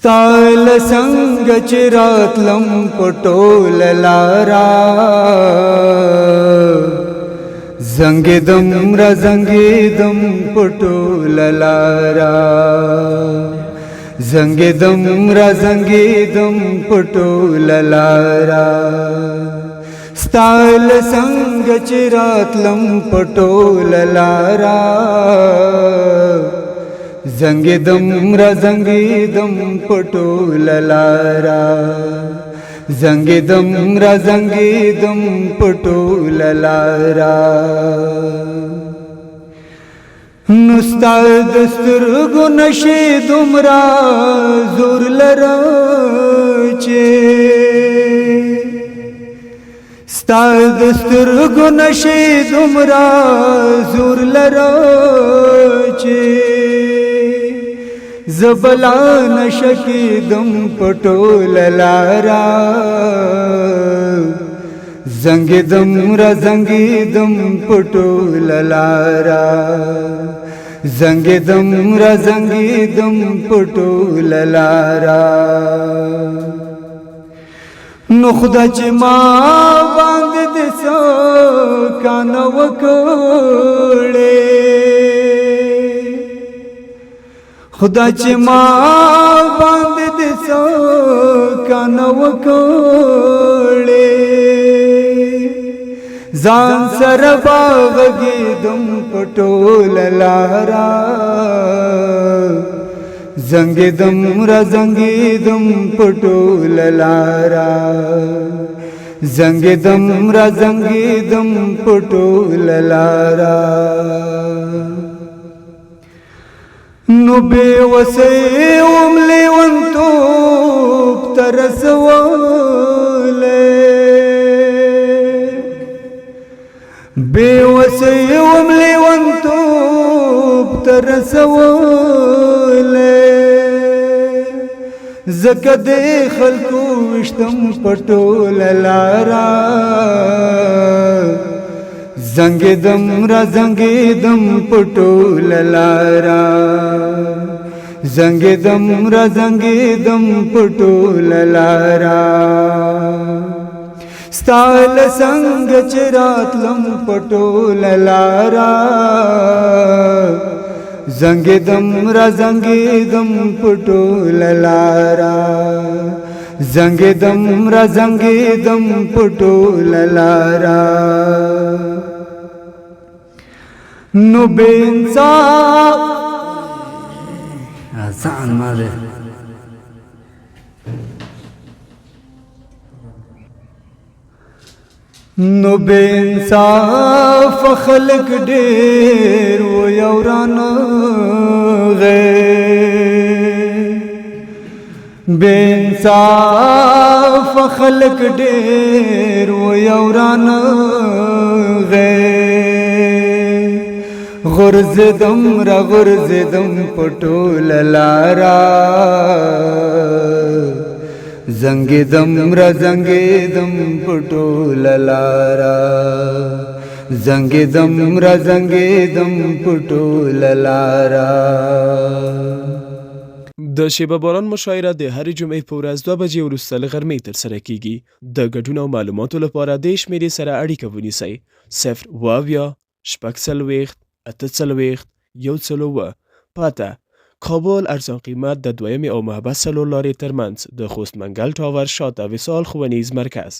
ستال سنگ چراتلم پټول لارا زنګدم را زنګدم پټول لارا زنګدم را زنګدم پټول لارا ستال سنگ چراتلم پټول لارا زنګدم را زنګدم پټول لارا زنګدم را زنګدم پټول لارا نستا دسترګو نشي دومره زور لره چې ستا دسترګو نشي دومره زور لره چې زبلا نشکیدم پټول لارا زنګدم را زنګدم پټول لارا زنګدم را زنګدم پټول لارا نو خدا چې ما باندې د سو کان وکړې خدا چې ما باندې د سو کان وکړې ځان سره باغېدم پټول لارا زنګدم را زنګدم پټول لارا زنګدم را زنګدم پټول لارا نو بے وسی املی ونتوب ترسولے بے وسی املی ونتوب ترسولے زکه د خلکو وشتم پټول لارا زنګدم را زنګدم پټول لارا زنګدم را زنګدم پټول لارا ستال څنګه چراتلم پټول لارا زنګدم را زنګدم پټول لارا زنګدم را زنګدم پټول لارا نو بے انصاف آسان ماده نو بے انصاف خلق ډېر و یوران غې بے انصاف خلق ډېر و یوران غې غرزدم را غرزدم پټول لارا زنګدم را زنګدم پټول لارا زنګدم را زنګدم پټول لارا د شیبه باران مشاعره د هرې جمعې په ورځ 2 بجې وروسته له غرمې ترسره کیږي. د ګډون او معلوماتو لپاره د شمیرې سره اړیکه ونیسئ 0 پته کابل ارزان قیمت د دویمې او محبس څلور لارې ترمنځ د خوست منگل ټاور شاته وصال ښوونیز مرکز.